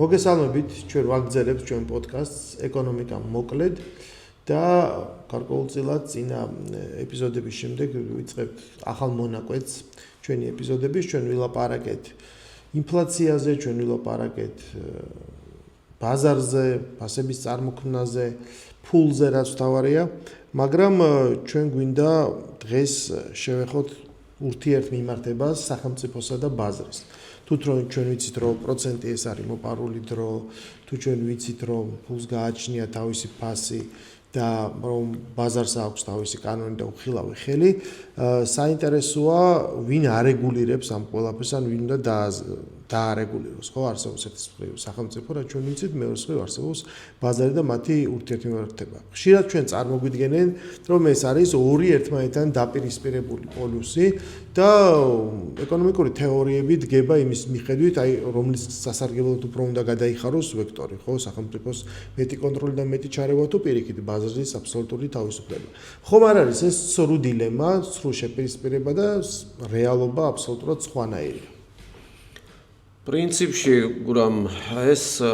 მოგესალმებით, ჩვენ ვაგრძელებთ ჩვენ პოდკასტს ეკონომიკა მოკლედ და გარკვეულწილად წინა ეპიზოდების შემდეგ ვიწყებთ ახალ მონაკვეთს ჩვენი ეპიზოდების, ჩვენ ვილაპარაკეთ ინფლაციაზე, ჩვენ ვილაპარაკეთ ბაზარზე, ფასების წარმოქმნაზე, ფულზე რაც თავარია, მაგრამ ჩვენ გვინდა დღეს შევეხოთ ურთიერთმიმართებას სახელმწიფოსა და ბაზრის. თუ ჩვენ ვიცით რომ პროცენტი ეს არის მოპარული დრო, თუ ჩვენ ვიცით რომ ფულს გააჩნია თავისი ფასი და რომ ბაზარს აქვს თავისი კანონი და უხილავი ხელი, საინტერესოა ვინ არეგულირებს ამ ყველაფერს, ან ვინ უნდა დაარეგულიროს, ხო, არსებობს ერთი სახელმწიფო, რაც ჩვენ ვიცით, მეორე არსებობს ბაზარი და მათი ურთიერთმიმართება. ხშირად ჩვენ წარმოგვიდგენენ, რომ ეს არის ორი ერთმანეთთან დაპირისპირებული პოლუსი და ეკონომიკური თეორიები დგება იმის მიხედვით, აი რომლის სასარგებლოდ უფრო უნდა გადაიხაროს ვექტორი, ხო, სახელმწიფოს მეტი კონტროლი და მეტი ჩარევა თუ პირიქით ბაზრის აბსოლუტური თავისუფლება. ხომ არ არის ეს სრულ დილემა, სრულ შეპირისპირება და რეალობა აბსოლუტურად სხვანაირია. პრინციპში გურამ ეს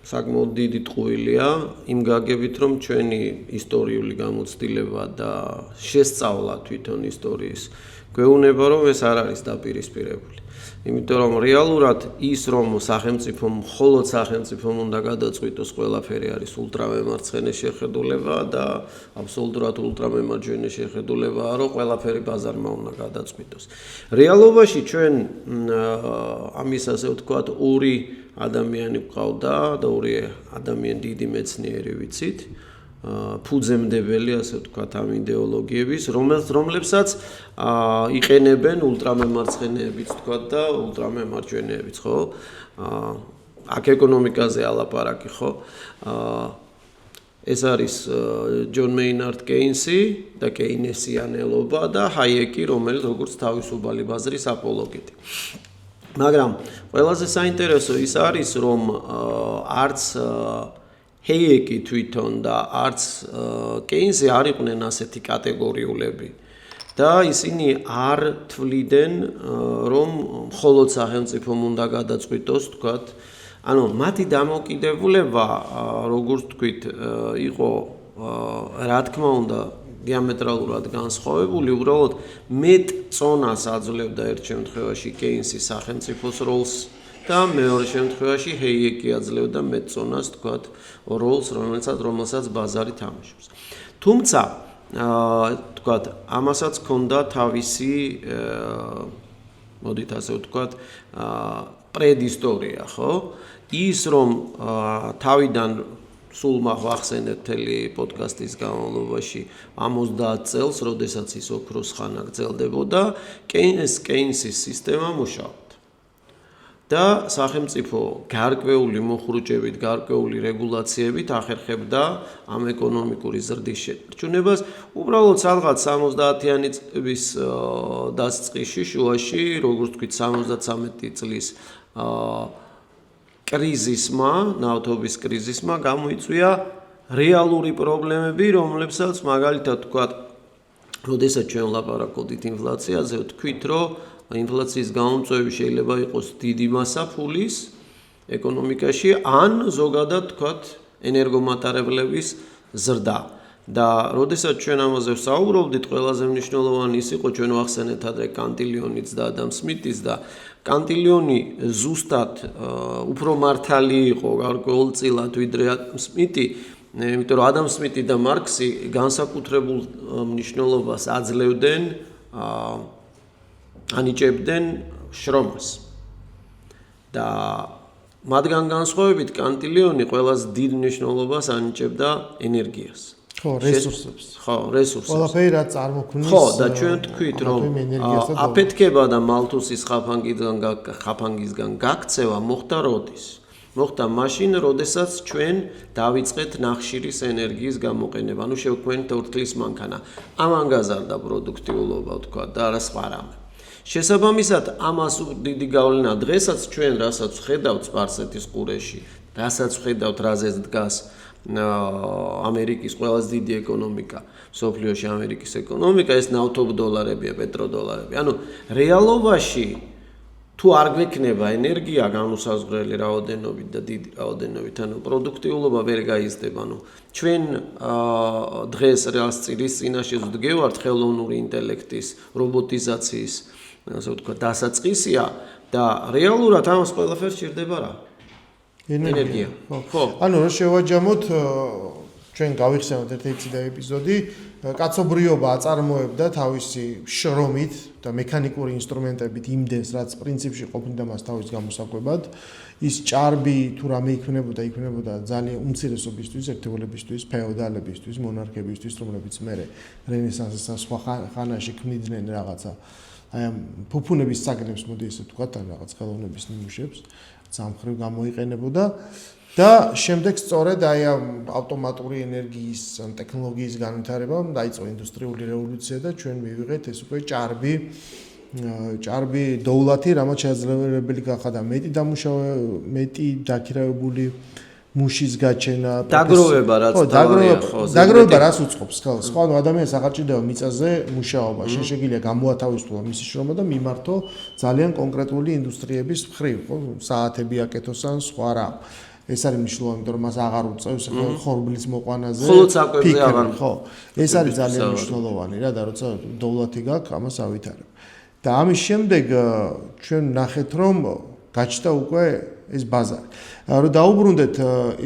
საკმაოდ დიდი ტყუილია იმ გაგებით რომ ჩვენი ისტორიული გამოცდილება და შესწავლა თვითონ ისტორიის გვეუბნება რომ ეს არ არის დაპირისპირებული. იმიტომ რომ რეალურად ის რომ სახელმწიფომ მხოლოდ სახელმწიფომ უნდა გადაწყვიტოს ყველაფერი არის ულტრამემარცხენე შეხედულება და აბსოლუტურად ულტრამემარჯვენე შეხედულებაა რომ ყველაფერი ბაზარმა უნდა გადაწყვიტოს. რეალობაში ჩვენ ამის ასე ვთქვათ ორი ადამიანი გვყავდა და ორი ადამიანი დიდი მეცნიერი ვიცით. ფუძემდებელი ასე ვთქვათ ამ იდეოლოგიების, რომლებსაც იყენებენ ულტრამემარცხენეებიც ვთქვათ და ულტრამემარჯვენეებიც, ხო? აქ ეკონომიკაზე ალაპარაკი, ხო? ეს არის ჯონ მეინარდ კეინსი და კეინესიანელობა და ჰაიეკი, რომელიც როგორც თავისუფალი ბაზრის აპოლოგეტი. მაგრამ ყველაზე საინტერესო ის არის, რომ არც ჰაიეკი თვითონ და არც კეინსი არ იყვნენ ასეთი კატეგორიულები და ისინი არ თვლიდნენ რომ მხოლოდ სახელმწიფომ უნდა გადაწყვიტოს თქვათ ანუ მათი დამოკიდებულება როგორც თქვით იყო რა თქმა უნდა დიამეტრალურად განსხვავებული უბრალოდ მეტ წონას აძლევდა ერთ შემთხვევაში კეინსი სახელმწიფოს როლს და მეორე შემთხვევაში ჰაიეკი აძლევდა მეტ წონას თქვათ როლს რომელსაც ბაზარი თამაშობს. თუმცა თქვათ ამასაც ჰქონდა თავისი მოდით ასე ვთქვათ პრედისტორია, ხო? ის რომ თავიდან სულ მახსენეთ მთელი პოდკასტის განმავლობაში 50 წელს, როდესაც ის ოქროს ხანა გრძელდებოდა, კეინსის სისტემა მუშაობდა. და სახელმწიფო გარკვეული მოხურუჭებით, გარკვეული რეგულაციებით ახერხებდა ამ ეკონომიკური ზრდის შენარჩუნებას. უბრალოდ სადღაც 70-იანი წლების დასაწყისში, შუაში, როგორც თქვით, 73 წლის კრიზისმა, ნავთობის კრიზისმა გამოიწვია რეალური პრობლემები, რომლებსაც მაგალითად თქვათ, როდესაც ჩვენ ვლაპარაკობთ ინფლაციაზე, ვთქვით, რომ ინფლაციის გამომწვევი შეიძლება იყოს დიდი მასა ფულის ეკონომიკაში ან ზოგადად თქვათ ენერგომატარებლების ზრდა. და როდესაც ჩვენ ამაზე ვსაუბრობდით, ყველაზე მნიშვნელოვანი ის იყო ჩვენ ვახსენეთ ადრე კანტილიონიც და ადამ სმითის და კანტილიონი ზუსტად უფრო მართალი იყო გარკვეულწილად ვიდრე ადამ სმითი, იმიტომ რომ ადამ სმითი და მარქსი განსაკუთრებულ მნიშვნელობას აძლევდნენ ანიჭებდნენ შრომას. და მათგან განსხვავებით კანტილიონი ყველაზე დიდ მნიშვნელობას ანიჭებდა ენერგიას. ხო, რესურსებს. ხო, რესურსებს. ყველაფერი რაც წარმოქმნის. ხო, და ჩვენ თქვით რომ აფეთქება და მალთუსის ხაფანგისგან გაქცევა მოხდა როდის? მოხდა მაშინ, როდესაც ჩვენ დავიწყეთ ნახშირის ენერგიის გამოყენება. ანუ შევქმნით ორთქლის მანქანა. ამან გაზარდა პროდუქტიულობა, თქვა და არა სხვა რამე. შესაბამისად, ამას დიდი გავლენა დღესაც ჩვენ რასაც ხედავთ სპარსეთის ყურეში, რასაც ხედავთ რაზეც დგას ამერიკის ყველაზე დიდი ეკონომიკა, მსოფლიოში ამერიკის ეკონომიკა, ეს ნავთობდოლარებია, პეტროდოლარები. ანუ რეალობაში თუ არ გვექნება ენერგია განუსაზღვრელი რაოდენობით და დიდი რაოდენობით, ანუ პროდუქტიულობა ვერ გაიზრდება, ანუ ჩვენ დღეს რაც წილის წინაშე ვდგევართ ხელოვნური ინტელექტის, რობოტიზაციის, ასე ვთქვათ, დასაწყისია და რეალურად ამას ყველაფერს სჭირდება რა? ენერგია. ხო. ანუ რა შევაჯამოთ ჩვენ გავიხსენოთ ერთ-ერთი ეპიზოდი, კაცობრიობა აწარმოებდა თავისი შრომით და მექანიკური ინსტრუმენტებით იმდენს, რაც პრინციპში ყოფნიდა მას თავის გამოსაკვებად. ის ჭარბი თუ რამე იქნებოდა ძალიან უმცირესობისთვის, ერთეულებისთვის, ფეოდალებისთვის, მონარქებისთვის, რომლებიც მერე რენესანსის და სხვა ხანაში ქმნიდნენ რაღაცა აი ამ ფუფუნების საგნებს, მოდი ესე ვთქვათ, ან რაღაც ხელოვნების ნიმუშებს, სამხრივ გამოიყენებოდა. და შემდეგ სწორედ აი ამ ავტომატური ენერგიის ან ტექნოლოგიის განვითარებამ დაიწყო ინდუსტრიული რევოლუცია და ჩვენ მივიღეთ ეს უკვე ჭარბი დოულათი, რამაც შესაძლებელი გახადა მეტი დაქირავებული მუშის გაჩენა, დაგროვება რაც თავია, ხო, დაგროვება რას უწყობს, ხო, სხვა ადამიანს აღარ ჭირდება მიწაზე მუშაობა, შეგვიძლია გამოათავისუფლო მისი შრომა და მიმართო ძალიან კონკრეტული ინდუსტრიების მხრივ, ხო, საათები აკეთოს ან სხვა რა. ეს არის მნიშვნელოვანი, იმიტომ რომ მას აღარ უწევს ხორბლის მოყვანაზე. ხოლო საკვებზე აღარ. ხო, ეს არის ძალიან მნიშვნელოვანი რა და როცა დოულათი გაქვს, ამას ავითარებ. და ამის შემდეგ ჩვენ ნახეთ, რომ გაჩნდა უკვე ეს ბაზარი. რომ დაუბრუნდეთ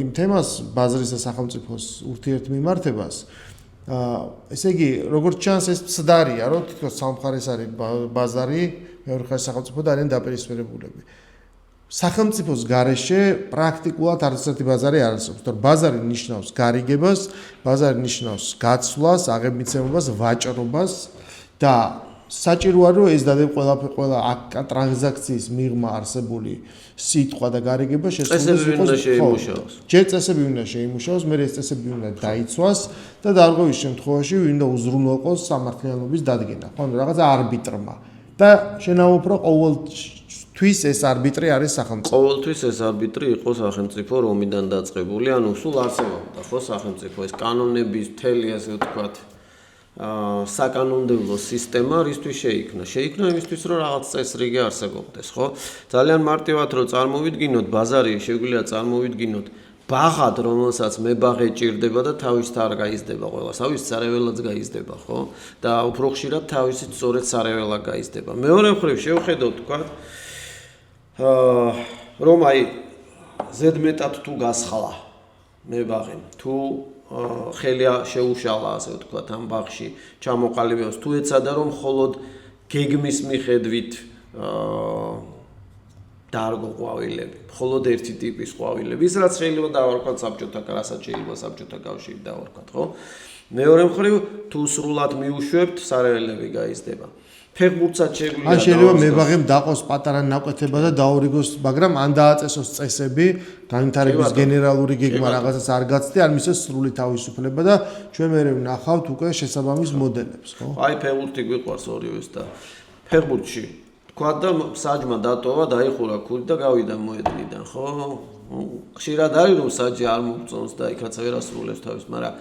იმ თემას, ბაზრის და სახელმწიფოს ურთიერთმიმართებას, ესე იგი, როგორც ჩანს, ეს მცდარია, რომ თითქოს სამხარეს არის ბაზარი, მეორე მხარეს სახელმწიფო და არიან დაპირისპირებულები. სახელმწიფოს გარეშე პრაქტიკულად არც ერთი ბაზარი არ არსებობს. თორე ბაზარი ნიშნავს გარიგებას, ბაზარი ნიშნავს გაცვლას, აღებმიცემობას, ვაჭრობას და საჭიროა რომ ეს დადებ ყველა ტრანზაქციის მიღმა არსებული სიტყვა და გარიგება შესრულდეს იყოს. ჯერ წესები უნდა შეიმუშაოს, მე ეს წესები უნდა დაიცვას და დარღვევის შემთხვევაში უნდა უზრუნველყოს სამართლიანობის დადგენა. ხო, რაღაცა არბიტრმა. და შენაუბრ რომ ყოველთვის ეს არბიტრი არის სახელმწიფო. ყოველთვის ეს არბიტრი იყო სახელმწიფო რომიდან დაწყებული, ანუ სულ არსებობდა ხო სახელმწიფო ეს კანონების მთელი ასე ვთქვათ საკანონმდებლო სისტემა რისთვის შეიქმნა იმისთვის რომ რაღაც წესრიგი არსებობდეს ხო ძალიან მარტივად რომ წარმოვიდგინოთ ბაზარი შეგვიძლია წარმოვიდგინოთ ბაღად რომელსაც მებაღე ჭირდება და თავის არ გაიზრდება ყველას თავის სარეველად გაიზრდება ხო და უფრო ხშირად თავისით სწორედ სარეველად გაიზრდება მეორე მხრივ შევხედოთ თქვა რომ აი ზედმეტად თუ გასხლა მებაღემ თუ ხელია შეუშალა ასე ვთქვათ ამ ბაღში ჩამოყალიბებას თუ ეცადა რომ მხოლოდ გეგმის მიხედვით დარგო ყვავილები მხოლოდ ერთი ტიპის ყვავილები ის რაც შეიძლება დავარქვათ საბჭოთა რასაც შეიძლება საბჭოთა კავშირი დავარქვათ ხო მეორე მხრივ თუ სრულად მიუშვებთ სარეველები გაიზრდება ფეხბურთსაც შეიძლება მებაღემ დაყოს პატარა ნაკვეთება და დაურიგოს მაგრამ ან დააწესოს წესები განვითარების გენერალური გეგმა რაღაცას არ გაცდე არ მისცეს სრული თავისუფლება და ჩვენ მე ვნახავთ უკვე შესაბამის მოდელებს ხო აი ფეხბურთი გვიყვარს ორივეს და ფეხბურთში თქვა და საჯმა დატოვა დაიხურა ქუდი და გავიდა მოედნიდან ხო ხშირად არის რომ საჯი არ მოგწონს და იქაც ვერასრულებს თავის მაგრამ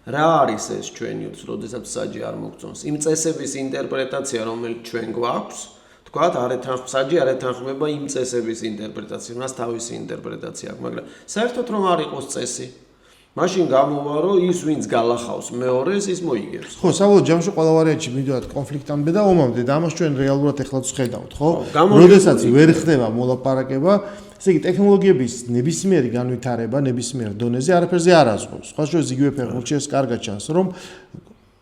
რა არის ეს ჩვენითვის, როდესაც საჯი არ მოგწონს? იმ წესების ინტერპრეტაცია, რომელიც ჩვენ გვაქვს, თქვათ, საჯი არ ეთანხმება იმ წესების ინტერპრეტაციას, მას თავისი ინტერპრეტაცია აქვს, მაგრამ საერთოდ რომ არ იყოს წესი, მაშინ გამოვა, რომ ის ვინც გალახავს მეორეს, ის მოიგებს. ხო, საბოლოო ჯამში ყველა ვარიანტში მიდივართ კონფლიქტამდე და ომამდე და ამას ჩვენ რეალურად ეხლა ვხედავთ, ხო? როდესაც ვერ ხდება მოლაპარაკება ესე იგი ტექნოლოგიების ნებისმიერი განვითარება ნებისმიერ დონეზე არაფერზე არ აზღვევს. სხვა შორის იგივე ფეხბურთში ეს კარგად ჩანს, რომ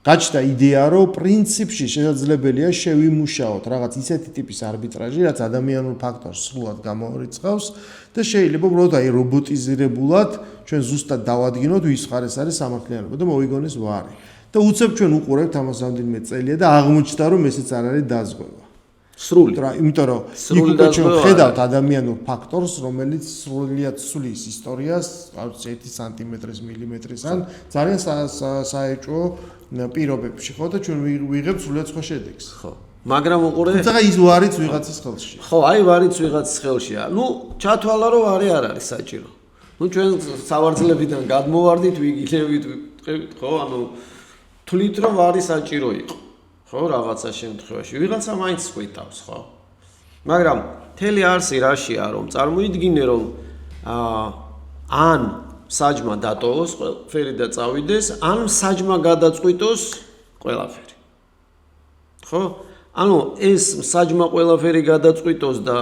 გაჩნდა იდეა, რომ პრინციპში შესაძლებელია შევიმუშაოთ რაღაც ისეთი ტიპის არბიტრაჟი, რაც ადამიანურ ფაქტორს სრულად გამოარიცხავს და შეიძლება უბრალოდ აი რობოტიზირებულად ჩვენ ზუსტად დავადგინოთ ვის მხარეს არის სამართლიანობა და მოვიგონეს ვარი. და უცებ ჩვენ უყურებთ ამას რამდენიმე წელია და აღმოჩნდა, რომ ესეც არ არის დაზღვევა. სრული. იმიტომ რომ იქ უკვე ჩვენ ხედავთ ადამიანურ ფაქტორს, რომელიც სრულიად ცვლის ისტორიას, რაღაც 1 სანტიმეტრის, მილიმეტრის ან ძალიან საეჭვო პირობებში, ხო და ჩვენ ვიღებთ სრულიად სხვა შედეგს. ხო. მაგრამ უყურე თუმცა ის ვარიც ვიღაცის ხელში. ხო, აი ვარიც ვიღაცის ხელშია. ნუ ჩათვალა რომ ვარი არ არის საჭირო. ნუ ჩვენ სავარძლებიდან გადმოვარდით, ვიგილებით, ხო, ანუ თვლით რომ ვარი საჭირო იყო. ხო, რაღაცა შემთხვევაში. ვიღაცა მაინც ხვითავს, ხო? მაგრამ მთელი არსი რაშია, რომ წარმოიდგინე, რომ ან საჯმა დატოვოს ყველაფერი და წავიდეს, ან საჯმა გადაწყვიტოს ყველაფერი. ხო? ანუ ეს საჯმა ყველაფერი გადაწყვიტოს და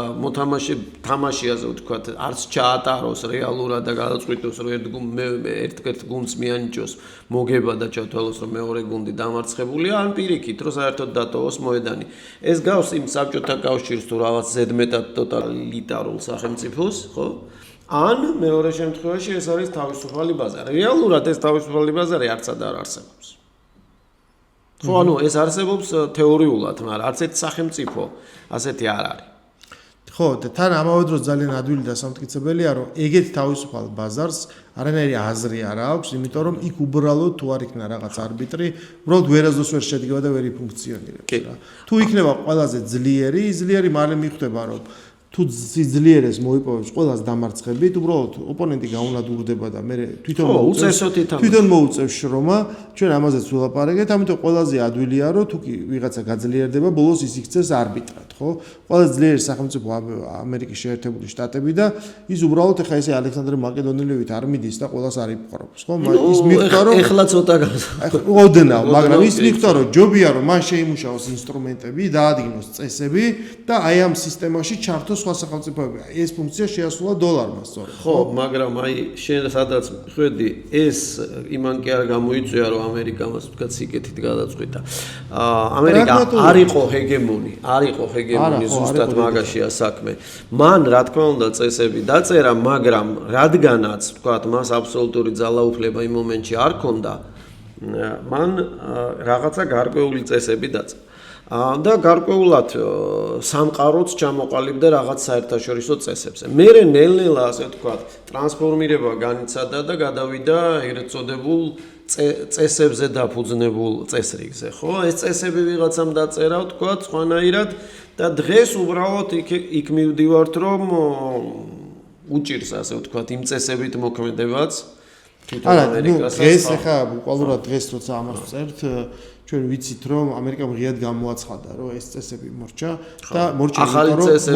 თამაში ასე ვთქვათ, არც ჩაატაროს რეალურად და გადაწყვიტოს, რომ ერთ გუნდს მიანიჭოს მოგება და ჩათვალოს, რომ მეორე გუნდი დამარცხებულია, ან პირიქით, რომ საერთოდ დატოვოს მოედანი. ეს გავს იმ საბჭოთა კავშირს თუ რაღაც ზედმეტად ტოტალიტარულ სახელმწიფოს, ხო? ან მეორე შემთხვევაში ეს არის თავისუფალი ბაზარი. რეალურად ეს თავისუფალი ბაზარი არცად არ არსებობს. ხო, ანუ ეს არსებობს თეორიულად, მაგრამ არც ერთ სახელმწიფო ასეთი არ არის. ხო, და თან ამავე დროს ძალიან ადვილი და სამტკიცებელია, რომ ეგეთ თავისუფალ ბაზარს არანაირი აზრი არ აქვს, იმიტომ რომ იქ უბრალოდ თუ არ იქნა რაღაც არბიტრი, უბრალოდ ვერასდროს ვერ შედგება და ვერ იფუნქციონირებს რა. თუ იქნება ყველაზე ძლიერი მალე მიხვდება, რომ თუ ძლიერეს მოიპოვებს ყველას დამარცხებით, უბრალოდ ოპონენტი გაუნადგურდება და მე თვითონ მოუწევს შრომა, ჩვენ ამაზეც ვილაპარაკეთ, ამიტომ ყველაზე ადვილია, რომ თუ კი ვიღაცა გაძლიერდება, ბოლოს ის იქცეს არბიტრად, ხო? ყველაზე ძლიერი სახელმწიფო ამერიკის შეერთებული შტატები და ის უბრალოდ ეხა ესე ალექსანდრე მაკედონელივით არ მიდის და ყველას არ იპყრობს, ხო? ის მიხვდა, რომ ეხლა ცოტა ოდნავ, მაგრამ ის მიხვდა, რომ ჯობია, რომ მან შეიმუშაოს ინსტრუმენტები, დაადგინოს წესები და აი ამ სისტემაში ჩართოს სხვა სახელმწიფოები. ეს ფუნქცია შეასრულა დოლარმა სწორედ. ხო, მაგრამ აი შენ სადაც ხვედი, ეს იმან კი არ გამოიწვია, რომ ამერიკამ ასე ვთქვათ სიკეთით გადაწყვიტა. ამერიკა არ იყო ჰეგემონი, ზუსტად მაგაშია საქმე. მან რა თქმა უნდა წესები დაწერა, მაგრამ რადგანაც ვთქვათ, მას აბსოლუტური ძალაუფლება იმ მომენტში არ ჰქონდა, მან რაღაცა გარკვეული წესები დაწერა. და გარკვეულად სამყაროც ჩამოყალიბდა რაღაც საერთაშორისო წესებზე. მერე ნელ-ნელა ასე ვთქვათ, ტრანსფორმირება განიცადა და გადავიდა ეგრეთ წოდებულ წესებზე დაფუძნებულ წესრიგზე, ხო? ეს წესები ვიღაცამ დაწერა, ვთქვათ, სხვანაირად და დღეს უბრალოდ იქ მივდივართ, რომ უჭირს ასე ვთქვათ, იმ წესებით მოქმედებაც თვითონ ამერიკასაც. დღეს ახლა უყალურად დღეს როცა ამას წერთ ჩვენ ვიცით რომ ამერიკამ ღიად გამოაცხადა რომ ეს წესები მორჩა და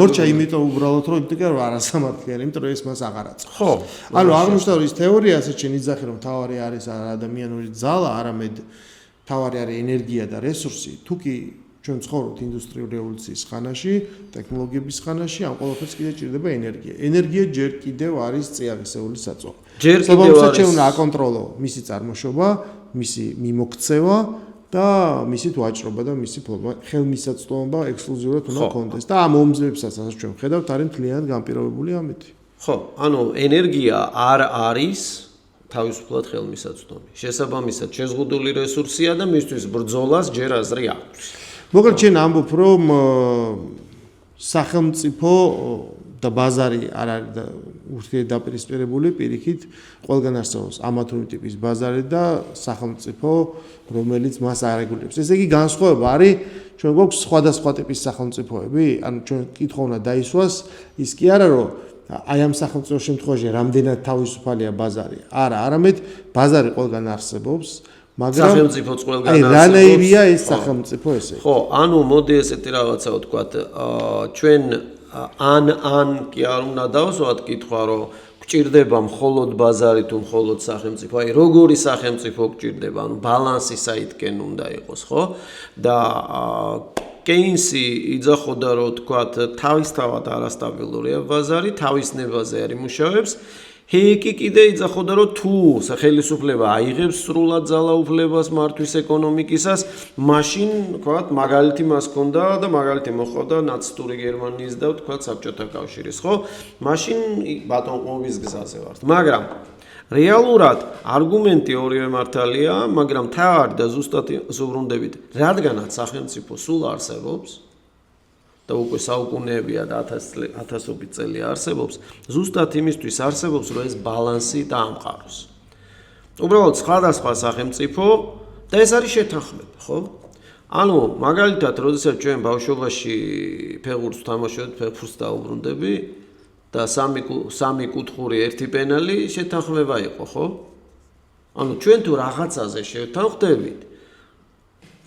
მორჩა იმიტომ უბრალოდ რომ იმიტომ არასამართლიანი იმიტომ რომ ეს მას აღარ აწყობს. ხო. ანუ აღმოჩნდა რომ ის თეორია ასე შეიძლება რომ თავარი არის ადამიანური ძალა, არამედ თავარი არის ენერგია და რესურსი. თუკი ჩვენ ცხოვრობთ ინდუსტრიული რევოლუციის ხანაში, ტექნოლოგიების ხანაში, ამ ყველაფერს კიდე ჭირდება ენერგია. ენერგია ჯერ კიდევ არის წიაღისეული საწოლი. ჯერ კიდევ არის. ჩვენ უნდა აკონტროლო მისი წარმოშობა, მისი მიმოქცევა და მისი ვაჭრობა და მისი ხელმისაწვდომობა ექსკლუზიურად უნდა კონდეს და ამ ომზებსაც ასე ჩვენ ხედავთ არის მთლიანად განპირობებული ამეთი. ხო, ანუ ენერგია არ არის თავისუფლად ხელმისაწვდომი. შესაბამისად, შეზღუდული რესურსია და მისთვის ბრძოლას ჯერ აზრი აქვს. მოკლედ ჩვენ ამბობ რომ სახელმწიფო და ბაზარი არ არის ურთიერთდაპირისპირებული, პირიქით ყველგან არსებობს ამა თუ იმ ტიპის ბაზარი და სახელმწიფო, რომელიც მას არეგულირებს. ესე იგი განსხვავება არის, ჩვენ გვაქვს სხვადასხვა ტიპის სახელმწიფოები, ანუ ჩვენ კითხვა უნდა დაისვას, ის კი არა რომ აი ამ სახელმწიფოს შემთხვევაში რამდენად თავისუფალია ბაზარი. არა, არამედ ბაზარი ყველგან არსებობს, მაგრამ სახელმწიფოც ყველგან არსებობს. აი რანაირია ეს სახელმწიფო ესე? ხო, ანუ მოდი ესეთი რაღაცა ვთქვათ, ჩვენ ან კი არ უნდა დავსვათ კითხვა, რომ გვჭირდება მხოლოდ ბაზარი თუ მხოლოდ სახელმწიფო. აი როგორი სახელმწიფო გვჭირდება, ანუ ბალანსი საითკენ უნდა იყოს, ხო? და კეინსი იძახოდა, რომ ვთქვათ, თავისთავად არასტაბილურია ბაზარი, თავის ნებაზე არ იმუშავებს. ჰეიკი კიდე იძახოდა, რომ თუ ხელისუფლება აიღებს სრულად ძალაუფლებას მართვის ეკონომიკისას, მაშინ, ვთქვათ, მაგალითი მას ჰქონდა და მაგალითი მოჰყავდა ნაცისტური გერმანიის და ვთქვათ, საბჭოთა კავშირის, ხო? მაშინ ბატონყმობის გზაზე ვართ. მაგრამ რეალურად არგუმენტი ორივე მართალია, მაგრამ თავარი და ზუსტად ზუბრუნდებით, რადგანაც სახელმწიფო სულ არსებობს და უკვე საუკუნეებია და ათასობით წელი არსებობს, ზუსტად იმისთვის არსებობს, რომ ეს ბალანსი დაამყაროს. უბრალოდ სხვადასხვა სახელმწიფო და ეს არის შეთანხმება, ხო? ანუ მაგალითად, როდესაც ჩვენ ბავშვობაში ფეხბურთს ვთამაშობთ, ფეხბურთს დაუბრუნდები და სამი კუთხური ერთი პენალი შეთანხმება იყო, ხო? ანუ ჩვენ თუ რაღაცაზე შევთანხმდებით,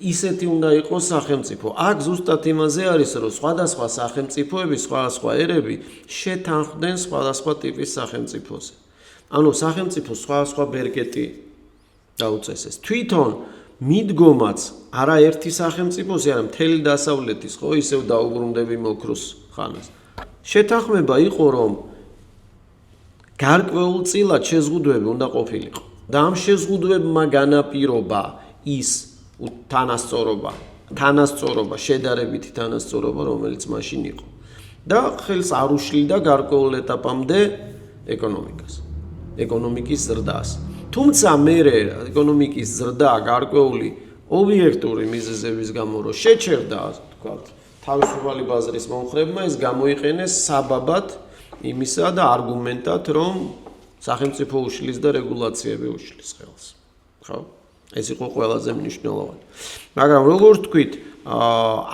ისეთი უნდა იყოს სახელმწიფო. აქ ზუსტად იმაზე არის, რომ სხვადასხვა სახელმწიფოები, სხვადასხვა ერები შეთანხმდნენ სხვადასხვა ტიპის სახელმწიფოზე. ანუ სახელმწიფო სხვადასხვა ბერკეტი დაუწესეს. თვითონ მიდგომაც არაერთი სახელმწიფოზე, არა მთელი დასავლეთის, ხო, ისევ დაუბრუნდები მოქროს ხანას. შეთანხმება იყო, რომ გარკვეულწილად შეზღუდვები უნდა ყოფილიყო. და ამ შეზღუდვებმა განაპირობა ის თანასწორობა, შედარებითი თანასწორობა, რომელიც მაშინ იყო. და ხელს არ უშლიდა გარკვეულ ეტაპამდე ეკონომიკის ზრდას. თუმცა მერე ეკონომიკის ზრდა გარკვეული ობიექტური მიზეზების გამო რო შეჩერდა, თქვათ, თავისუფალი ბაზრის მომხრებმა ეს გამოიყენეს საბაბად იმისა და არგუმენტად, რომ სახელმწიფო უშლის და რეგულაციები უშლის ხელს. ხო? ეს იყო ყველაზე მნიშვნელოვანი. მაგრამ როგორც თქვით,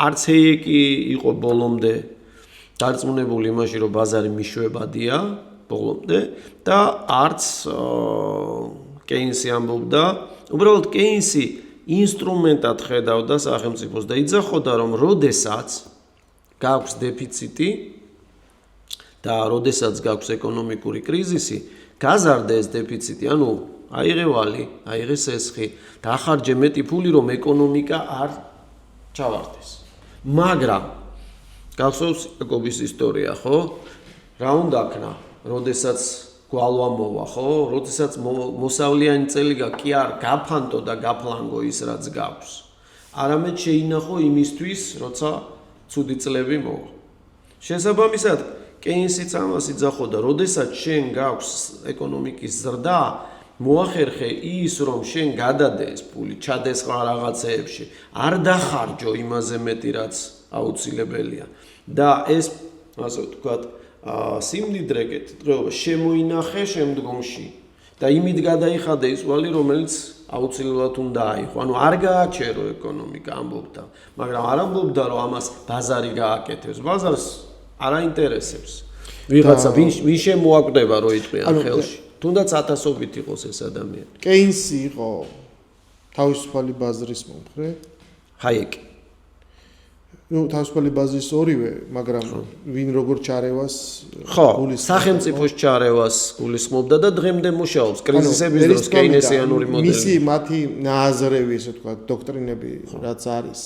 არც ეიკი იყო ბოლომდე დარწმუნებული იმაში, რომ ბაზარი მიშვებადია ბოლომდე და არც კეინსი ამბობდა, უბრალოდ კეინსი ინსტრუმენტად ხედავდა სახელმწიფოს და იძახოდა, რომ როდესაც გაქვს დეფიციტი და როდესაც გაქვს ეკონომიკური კრიზისი, გაზარდა ეს დეფიციტი, ანუ აიღე ვალი, აიღე სესხი, დახარჯე მეტი ფული, რომ ეკონომიკა არ ჩავარდეს. მაგრამ გახსოვს იაკობის ისტორია, ხო? რა უნდა ქნა, როდესაც გვალვა მოვა, ხო? როდესაც მოსავლიანი წელი კი არ გაფანტო და გაფლანგო ის რაც გაქვს. არამედ შეინახო იმისთვის, როცა ცუდი წლები მოვა. შესაბამისად, კეინსიც ამას იძახოდა, როდესაც შენ გაქვს ეკონომიკის ზრდა, მოახერხე ის, რომ შენ გადადე ეს ფული, ჩადეს რაღაცეებში, არ დახარჯო იმაზე მეტი, რაც აუცილებელია. და ეს, ასე ვთქვათ, სიმდიდრეკეთ დღეობა შემოინახე შემდგომში და იმით გადაიხადა ის ვალი, რომელიც აუცილებლად უნდა აიღო. ანუ არ გააჩერო ეკონომიკა ამბობდა, მაგრამ არ ამბობდა, რომ ამას ბაზარი გააკეთებს. ბაზარს არ აინტერესებს. ვიღაცა ვინ შემოაკვდება, რო იტყვიან ხელში. თუნდაც ათასობით იყოს ეს ადამიანი. კეინსი იყო თავისუფალი ბაზრის მომხრე. ჰაიეკი. თავისუფალი ბაზრის ორივე, მაგრამ ვინ როგორ ჩარევას სახელმწიფოს ჩარევას გულისხმობდა და დღემდე მუშაობს კრიზისების დროს კეინესიანური მოდელი. მისი მათი ნააზრევი, ესე ვთქვათ, დოქტრინები რაც არის.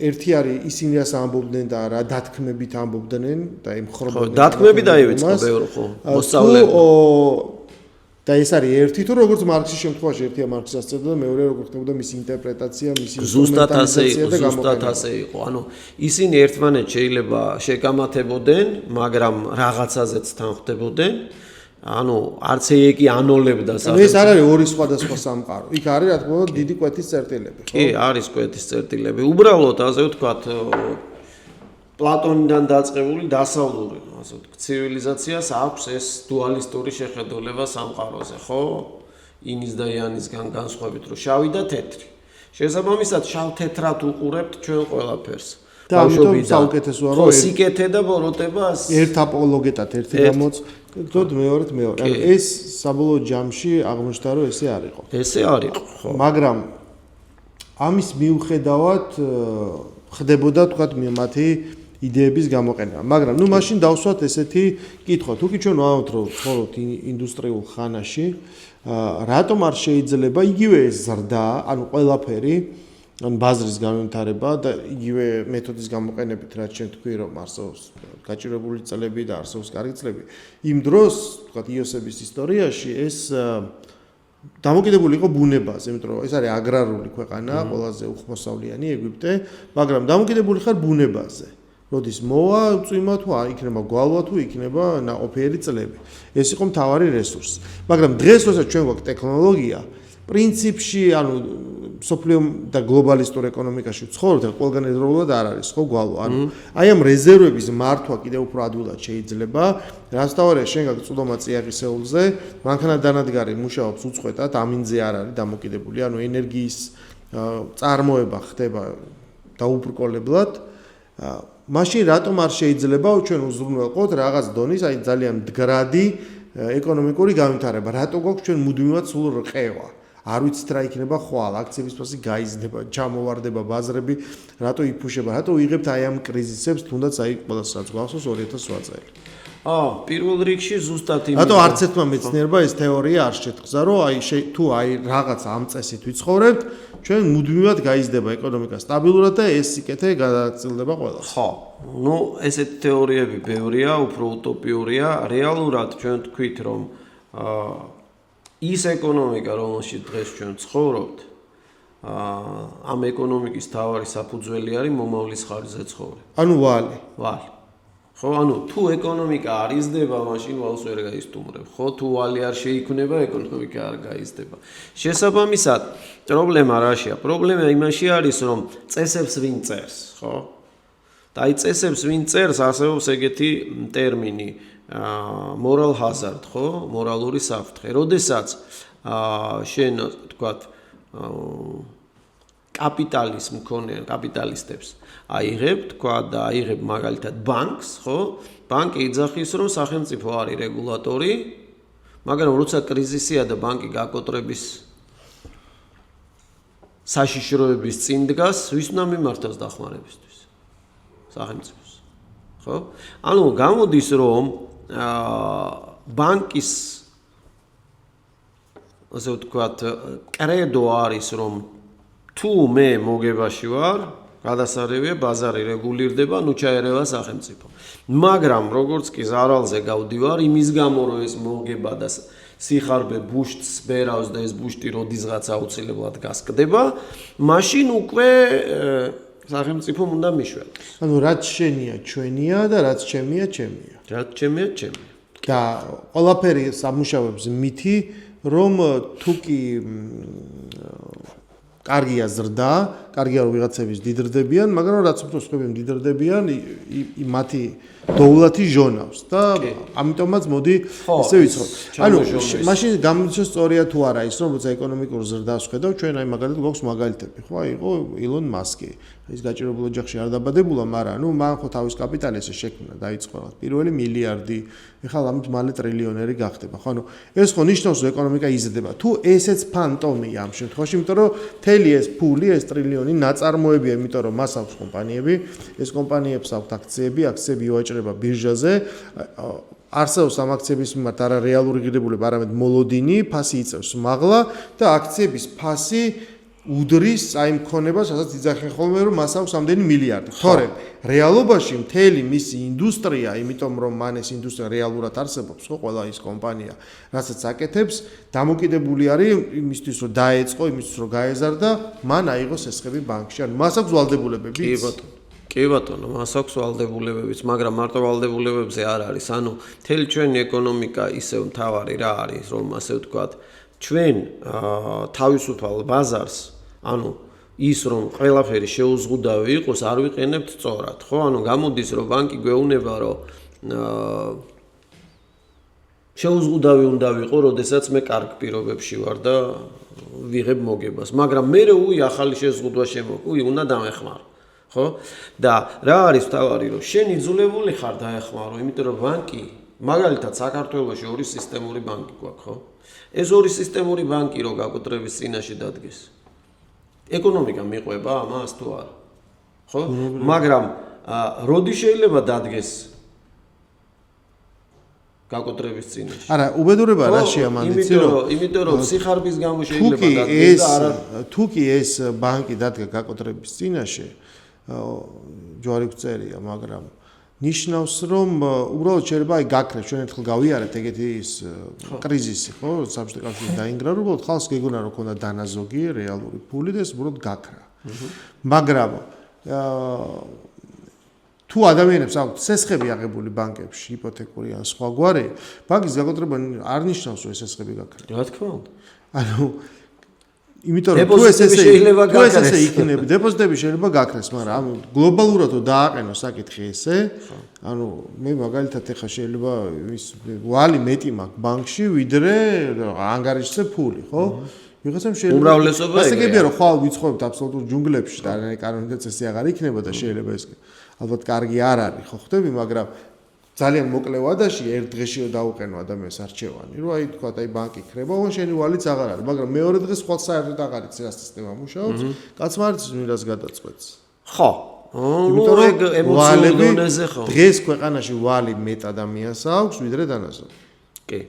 ერთი არის ისინი რას ამბობდნენ და რა დათქმებით ამბობდნენ და ემხრობოდნენ. დათქმები დაივიწყო ბევრი ხო მოსწავლეები. და ეს არის ერთი თუ როგორც მარქსის შემთხვევაში ერთია მარქსი ასწევდა და მეორე როგორ ხდებოდა მისი ინტერპრეტაცია, მისი ზუსტად ასე იყო. ანუ ისინი ერთმანეთს შეიძლება შეკამათებოდნენ, მაგრამ რაღაცაზეც თანხდებოდნენ. ანუ არც ეიკი ანოლებდა სახელმწიფოს. ეს არ არის ორი სხვადასხვა სამყარო. იქ არის რა თქმა უნდა დიდი კვეთის წერტილები, ხო? კი, არის კვეთის წერტილები. უბრალოდ ასე ვთქვათ, პლატონიდან დაწყებული დასავლური, ასე ვთქვათ, ცივილიზაციას აქვს ეს დუალისტური შეხედულება სამყაროზე, ხო? ინის და იანისგან განსხვავებით, რომ შავი და თეთრი. შესაბამისად, შავ-თეთრად უყურებთ ჩვენ ყველაფერს. და ამიტომ საუკეთესოა, რომ სიკეთე და ბოროტებას ერთ აპოლოგეტად ერთი გამოწვდოთ მეორედ მეორე. ანუ ეს საბოლოო ჯამში აღმოჩნდა, რომ ესე არ იყო. ესე არ იყო, ხო. მაგრამ ამის მიუხედავად ხდებოდა, თქვათ, მათი იდეების გამოყენება. მაგრამ ნუ მაშინ დავსვათ ესეთი კითხვა. თუ კი ჩვენ ვამბობთ, რომ ცხოვრობთ ინდუსტრიულ ხანაში, რატომ არ შეიძლება იგივე ეს ზრდა, ანუ ყველაფერი, ან ბაზრის განვითარება და იგივე მეთოდის გამოყენებით, რაც ჩვენ თქვი, რომ არსებობს გაჭირებული წლები და არსებობს კარგი წლები. იმ დროს, თქვათ, იოსების ისტორიაში ეს დამოკიდებული იყო ბუნებაზე, იმიტომ რომ ეს არის აგრარული ქვეყანა, ყველაზე უხმოსავლიანი ეგვიპტე, მაგრამ დამოკიდებული ხარ ბუნებაზე. როდის მოვა წვიმა თუ იქნება გვალვა თუ იქნება ნაყოფიერი წლები. ეს იყო მთავარი რესურსი. მაგრამ დღეს როცა ჩვენ გვაქვს ტექნოლოგია, პრინციპში, ანუ სოფლიო და გლობალისტურ ეკონომიკაში ცხოვრობთ, ყველგან ერთდროულად არ არის ხო გვალვა. ანუ აი ამ რეზერვების მართვა კიდევ უფრო ადვილად შეიძლება. რაც თავარია, შენ გაქვს წვდომა წიაღისეულზე, მანქანა დანადგარი მუშაობს უწყვეტად, ამინზე არ არის დამოკიდებული, ანუ ენერგიის წარმოება ხდება დაუბრკოლებლად. მაშინ რატომ არ შეიძლება ჩვენ უზრუნველყოთ რაღაც დონის, აი ძალიან მდგრადი ეკონომიკური განვითარება? რატო გვაქვს ჩვენ მუდმივად სულ რყევა? არ ვიცით რა იქნება ხვალ, აქციების ფასი გაიზრდება, ჩამოვარდება ბაზრები, რატო იფუშება, რატო ვიღებთ აი ამ კრიზისებს, თუნდაც აი ყველას რაც გვახსოვს 2008 წელი. პირველ რიგში ზუსტად იმით. რატო არც ერთმა მეცნიერმა ეს თეორია არ შეთხზა, რომ აი თუ აი რაღაც ამ წესით ვიცხოვრებთ, ჩვენ მუდმივად გაიზრდება ეკონომიკა სტაბილურად და ეს სიკეთე გადაწილდება ყველას. ხო, ну ესეთი თეორიები ბევრია, უფრო უტოპიურია, რეალურად ჩვენ თქვით რომ ის ეკონომიკა, რომელშიც დღეს ჩვენ ცხოვრობთ, ამ ეკონომიკის თავარი საფუძველი არის მომავლის ხარჯზე ცხოვრება. ანუ ვალი. ხო, ანუ თუ ეკონომიკა არ იზრდება, მაშინ ვალს ვერ გაისტუმრებ. ხო, თუ ვალი არ შეიქმნება, ეკონომიკა არ გაიზრდება. შესაბამისად, პრობლემა რაშია? პრობლემა იმაში არის, რომ წესებს ვინ წერს, ხო? და აი წესებს ვინ წერს, არსებობს ეგეთი ტერმინი moral hazard, ხო? მორალური საფრთხე. როდესაც შენ, თქვათ, კაპიტალის მქონე კაპიტალისტებს აიღებ, თქვა და აიღებ მაგალითად ბანკს, ხო? ბანკი იძახის, რომ სახელმწიფო არის რეგულატორი, მაგრამ როცა კრიზისია და ბანკი გაკოტრების საშიშროების წინ დგას, ვის უნდა მიმართოს დახმარებისთვის? სახელმწიფოს. ხო? ანუ გამოდის, რომ ბანკის ასე ვთქვათ, კრედო არის, რომ თუ მე მოგებაში ვარ, გადასარევია ბაზარი რეგულირდება, ნუ ჩაერევა სახელმწიფო. მაგრამ როგორც კი ზარალზე გავდივარ, იმის გამო რომ ეს მოგება და სიხარბე ბუშტს ბერავს და ეს ბუშტი როდისღაც აუცილებლად გასკდება, მაშინ უკვე სახელმწიფომ უნდა მიშველოს. ანუ რაც შენია, ჩვენია და რაც ჩემია, ჩემია. რაც ჩემია, ჩემია. და ყველაფერი სამუშაოებს მითი, რომ თუ კი კარგია ზრდა, კარგია რომ ვიღაცების დიდრდებიან, მაგრამ რაც უფრო სხვები დიდრდებიან, მათი დოულათი ჟონავს და ამიტომაც მოდი ესე ვიცხოთ. ანუ მაშინ გამოდის სწორია თუ არა ის, რომ როცა ეკონომიკურ ზრდას ხედავ, ჩვენ აი მაგალითად გვაქვს მაგალითები, ხო? აი იყო ილონ მასკი. ის გაჭირებულ ოჯახში არ დაბადებულა, მაგრამ ნუ მან ხო თავის კაპიტალი ესე შექმნა, დაიწყო რაღაც პირველი მილიარდი, ეხლა ამით მალე ტრილიონერი გახდება, ხო? ანუ ეს ხო ნიშნავს, რომ ეკონომიკა იზრდება. თუ ესეც ფანტომია ამ შემთხვევაში, იმიტომ რომ მთელი ეს ფული, ეს ტრილიონი ნაწარმოებია, იმიტომ რომ მას აქვს კომპანიები, ეს კომპანიებს აქვს აქციები ივაჭრება ბირჟაზე. არსებობს ამ აქციების მიმართ არა რეალური ღირებულება, არამედ მოლოდინი, ფასი იწევს მაღლა და აქციების ფასი უდრის აი მქონებას, რასაც იძახენ ხოლმე, რომ მას აქვს ამდენი მილიარდი. თორემ რეალობაში მთელი მისი ინდუსტრია, იმიტომ რომ მან ეს ინდუსტრია რეალურად არსებობს, ხო, ყველა ის კომპანია, რასაც აკეთებს, დამოკიდებული არის იმისთვის, რომ დაეწყო, იმისთვის, რომ გაეზარდა, მან აიღოს ესხები ბანკში. ანუ მას აქვს ვალდებულებები. კი ბატონო, მას აქვს ვალდებულებებიც, მაგრამ მარტო ვალდებულებებზე არ არის. ანუ მთელი ჩვენი ეკონომიკა ისევ მთავარი რა არის, რომ ასე ვთქვათ, ჩვენ თავისუფალ ბაზარს, ანუ ის რომ ყველაფერი შეუზღუდავი იყოს, არ ვიყენებთ სწორად, ხო? ანუ გამოდის, რომ ბანკი გვეუბნება, რომ შეუზღუდავი უნდა ვიყო, როდესაც მე კარგ პირობებში ვარ და ვიღებ მოგებას, მაგრამ მე ახალი შეზღუდვა შემოგვი, უნდა დამეხმარო. ხო? და რა არის თავარი, რომ შენ იძულებული ხარ დაეხმარო, იმიტომ რომ ბანკი, მაგალითად საქართველოში ორი სისტემური ბანკი გვაქვს, ხო? ეს ორი სისტემური ბანკი რო გაკოტრების წინაშე დადგეს. ეკონომიკა მიყვება ამას თუ არა? ხო? მაგრამ როდი შეიძლება დადგეს გაკოტრების წინაშე? არა, უბედურება რაშია მანდიცი, იმიტომ რომ სიხარბის გამო შეიძლება დადგეს და არა თუ კი ეს ბანკი დადგა გაკოტრების წინაშე, ჯვარი გწერია, მაგრამ ნიშნავს, რომ უბრალოდ შეიძლება აი გაქრეს, ჩვენ ერთხელ გავიარეთ ეგეთი ის კრიზისი, ხო, საბჭოთა კავშირი დაინგრა, რომ უბრალოდ ხალხს გეგონა რომ ქონდა დანაზოგი, რეალური ფული და ეს უბრალოდ გაქრა. მაგრამ თუ ადამიანებს აქვთ სესხები აღებული ბანკებში, იპოთეკური ან სხვაგვარი, ბანკის გაკოტრება არ ნიშნავს, რომ ეს სესხები გაქრა. რა თქმა უნდა. ანუ იმიტომ რომ თუ ეს ესე იქნება, დეპოზიტები შეიძლება გაქრეს, მაგრამ ამ გლობალურად რო დააყენოს საკითხი ესე, ანუ მე მაგალითად ეხა შეიძლება ის ვალი მეტი მაქვს ბანკში, ვიდრე ანგარიშზე ფული, ხო? ვიღაცამ შეიძლება უმრავლესობა ეგრეა. ასე გებია რომ ხვალ ვიცხოვებთ აბსოლუტურ ჯუნგლებში და კანონი და წესი აღარ იქნება და შეიძლება ეს ალბათ კარგი არ არის, ხო ხდები, მაგრამ ძალიან მოკლე ვადაში ერთ დღეშიო დაუყენო ადამიანს არჩევანი, რომ აი თქვა აი ბანკი ხრება, ოღონდ შენი ვალიც აღარ არის, მაგრამ მეორე დღეს სხვა საერთოდ აღარ იცი რა სისტემა მუშაობს, კაცმა არ იცის ვინ რას გადაწყვეტს. ხო. იმიტომ რომ ემოციურ დონეზე ხო. დღეს ქვეყანაში ვალი მეტ ადამიანს აქვს, ვიდრე დანაზოგი. კი.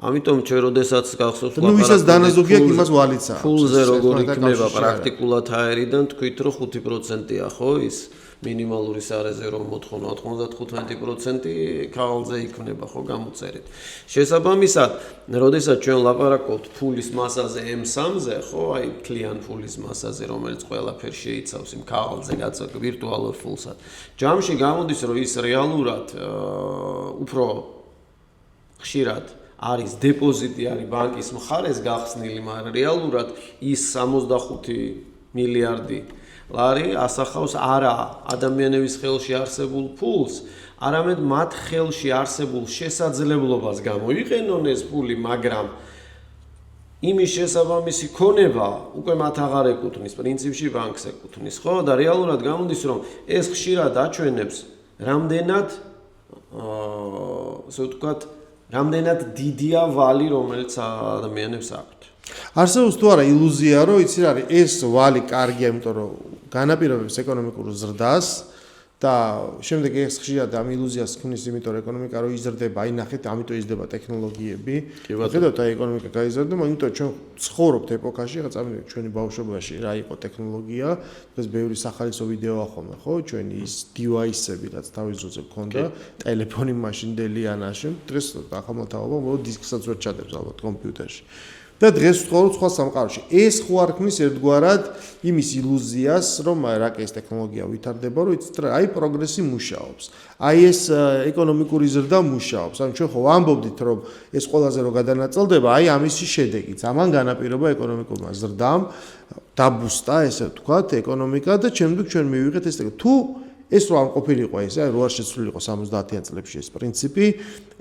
ამიტომ ჩვენ როდესაც გახსოვს ლაპარაკი. ნუ ვისაც დანაზოგი აქვს, იმას ვალიც აქვს. ფულზე როგორ იქნება პრაქტიკულად აერიდან თქვით რომ 5%-ია ხო ის მინიმალური სარეზერვო მოთხოვნა 95% ქაღალდზე იქნება ხო გამოწერით. შესაბამისად, როდესაც ჩვენ ლაპარაკობთ ფულის მასაზე M3-ზე, ხო, აი კლიან ფულის მასაზე, რომელიც ყველაფერს შეიცავს იმ ქაღალდზე გაწაკ ვირტუალურ ფულსაც. ჯამში გამოდის რომ ის რეალურად უფრო ხშირად არის დეპოზიტი არის ბანკის მხარეს გახსნილი, მაგრამ რეალურად ის 65 მილიარდი ლარი ასახავს არა ადამიანების ხელში არსებულ ფულს, არამედ მათ ხელში არსებულ შესაძლებლობას გამოიყენონ ეს ფული, მაგრამ იმის შესაბამისი ქონება უკვე მათ აღარ ეკუთვნის, პრინციპში ბანკს ეკუთვნის, ხო? და რეალურად გამოდის, რომ ეს ხშირად აჩვენებს რამდენად ასე ვთქვათ, რამდენად დიდია ვალი, რომელიც ადამიანებს აქვთ. არსებობს თუ არა ილუზია, რომ იცი რა არის ეს ვალი კარგია, იმიტომ რომ განაპირობებს ეკონომიკურ ზრდას და შემდეგ ეს ხშირად ამ ილუზიას ქმნის, იმიტომ რომ ეკონომიკა რო იზრდება, აი ნახეთ, ამიტომ იზრდება ტექნოლოგიები. ხედავთ, აი ეკონომიკა გაიზარდება, იმიტომ ჩვენ ცხოვრობთ ეპოქაში, რაღაც ამიტომ ჩვენი ბავშვობაში რა იყო ტექნოლოგია, დღეს ბევრი სახალისო ვიდეო ახome, ხო? ჩვენი ის device-ები, რაც თავის ძროზე გქონდა, ტელეფონი, მაშინდელი ანაში, დღეს ახალმოთავობა უბრალოდ დისკსაც ვერ ჩადებს ალბათ კომპიუტერში. და დღეს ვცხოვრობთ სხვა სამყაროში. ეს ხო არ ქმნის ერთგვარად იმის ილუზიას, რომ რაკე ეს ტექნოლოგია ვითარდება, რომ იცით რა, აი პროგრესი მუშაობს. აი ეს ეკონომიკური ზრდა მუშაობს. ანუ ჩვენ ხო ვამბობდით, რომ ეს ყველაზე რო გადანაწილდება, აი ამისი შედეგიც. ამან განაპირობა ეკონომიკურმა ზრდამ, დაბუსტა, ესე ვთქვათ, ეკონომიკა და შემდეგ ჩვენ მივიღეთ ეს თუ ეს რო არ ყოფილიყო ეს, აი რო არ შეცვლილიყო 70-იან წლებში ეს პრინციპი,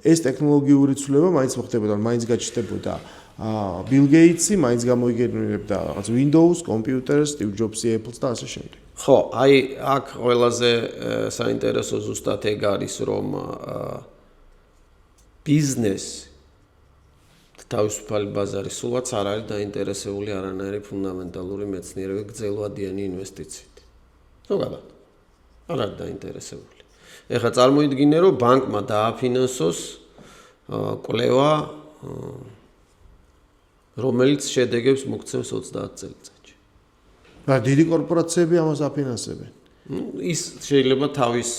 ეს ტექნოლოგიური ცვლილება მაინც მოხდებოდა, მაინც გაჩნდებოდა Bill Gates-ი მაინც გამოიგონებდა რაღაც Windows, კომპიუტერს, Steve Jobs-ი, Apple-ს და ასე შემდეგ. ხო, აი აქ ყველაზე საინტერესო ზუსტად ეგ არის, რომ ბიზნესი თავისუფალი ბაზარი სულაც არ არის დაინტერესებული არანაირი ფუნდამენტალური მეცნიერების გრძელვადიანი ინვესტიციით. ზოგადად არ არის დაინტერესებული. ეხლა წარმოიდგინე, რომ ბანკმა დააფინანსოს კვლევა რომელიც შედეგებს მოგცემს 30 წელიწადში. და დიდი კორპორაციები ამას აფინანსებენ. ის შეიძლება თავის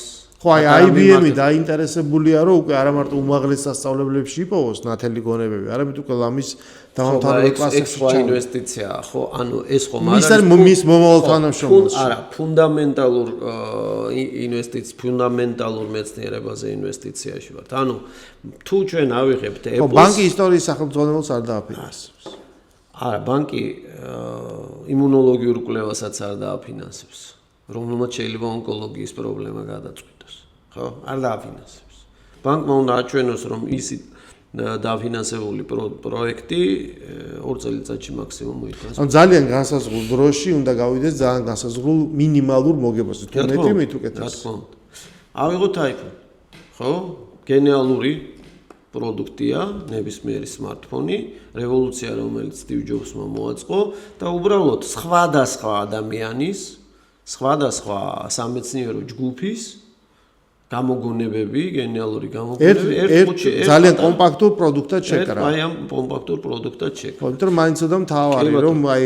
ხო, აი IBM-ი დაინტერესებულია, რომ უკვე არა მარტო უმაღლეს სასწავლებლებში იპოვოს ნათელი გონებები, არამედ უკვე ლამის დამამთავრებელ კლასებში ინვესტიცია, ხო? ანუ ეს ხომ არის მის მომავალ თანამშრომელს. არა, ფუნდამენტალურ ინვესტიცია, ფუნდამენტალურ მეცნიერებაზე ინვესტიციაში ვართ. ანუ თუ ჩვენ ავიღებთ Apple-ს, ხო, ბანკი ისტორიის სახელმძღვანელოს არ დააფინანსებს. არა, ბანკი იმუნოლოგიურ კვლევასაც არ დააფინანსებს. რომელმაც შეიძლება ონკოლოგიის პრობლემა გადაწყვიტოს, ხო? არ დააფინანსებს. ბანკმა უნდა აჩვენოს, რომ ის დაფინანსებული პროექტი 2 წელიწადში მაქსიმუმ მოითხოვს. ანუ ძალიან განსაზღვრულ დროში უნდა გავიდეს ძალიან განსაზღვრულ მინიმალურ მოგებას. თუ მეტი მით უკეთეს. რა თქმა უნდა. ავიღოთ iPhone, ხო? გენიალური პროდუქტია, ნებისმიერი smartphone, რევოლუცია, რომელიც Steve Jobs-მა მოაწყო და უბრალოდ სხვადასხვა ადამიანის სხვადასხვა სამეცნიერო ჯგუფის გამოგონებები, გენიალური გამოგონებები ერთ ხუთში ძალიან კომპაქტურ პროდუქტად შეკრა. აი ამ კომპაქტურ პროდუქტად შეკრა. იმიტომ რომ მაინც უნდა მთავარი რომ აი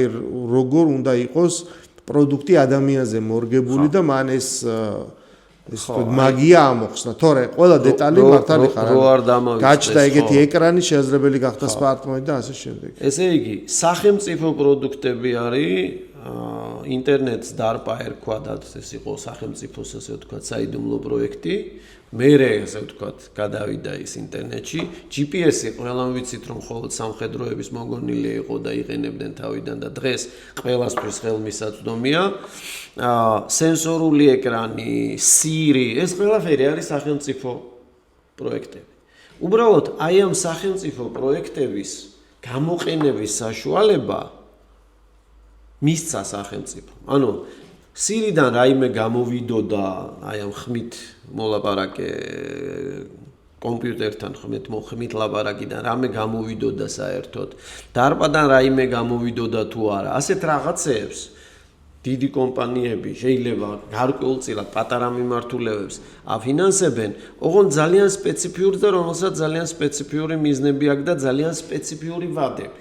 როგორ უნდა იყოს პროდუქტი ადამიანზე მორგებული და მან ეს მაგია ამოხსნა. თორე ყველა დეტალი მართალი ხარ. გაჩნდა ეგეთი ეკრანი, შესაძლებელი გახდა smartphone და ასე შემდეგ. ესე იგი, სახელმწიფო პროდუქტები არის ინტერნეტს დარპა ერქვა და ეს იყო სახელმწიფოს ასე ვთქვათ საიდუმლო პროექტი. მერე ასე ვთქვათ გადავიდა ის ინტერნეტში. GPS-ი ყველამ ვიცით რომ მხოლოდ სამხედროების მოგონილი იყო და იყენებდნენ თავიდან და დღეს ყველასთვის ხელმისაწვდომია. სენსორული ეკრანი, Siri, ეს ყველაფერი არის სახელმწიფო პროექტები. უბრალოდ აი ამ სახელმწიფო პროექტების გამოყენების საშუალება მისცა სახელმწიფო. ანუ სირიდან რაიმე გამოვიდოდა, აი ამ ხმით მოლაპარაკე კომპიუტერთან ხმით ლაპარაკიდან რამე გამოვიდოდა საერთოდ. დარბადან რაიმე გამოვიდოდა თუ არა. ასეთ რაღაცებს დიდი კომპანიები შეიძლება გარკვეულწილად პატარა მიმართულებებს აფინანსებენ, ოღონდ ძალიან სპეციფიური და რომელსაც ძალიან სპეციფიური მიზნები აქვს და ძალიან სპეციფიური ვადები.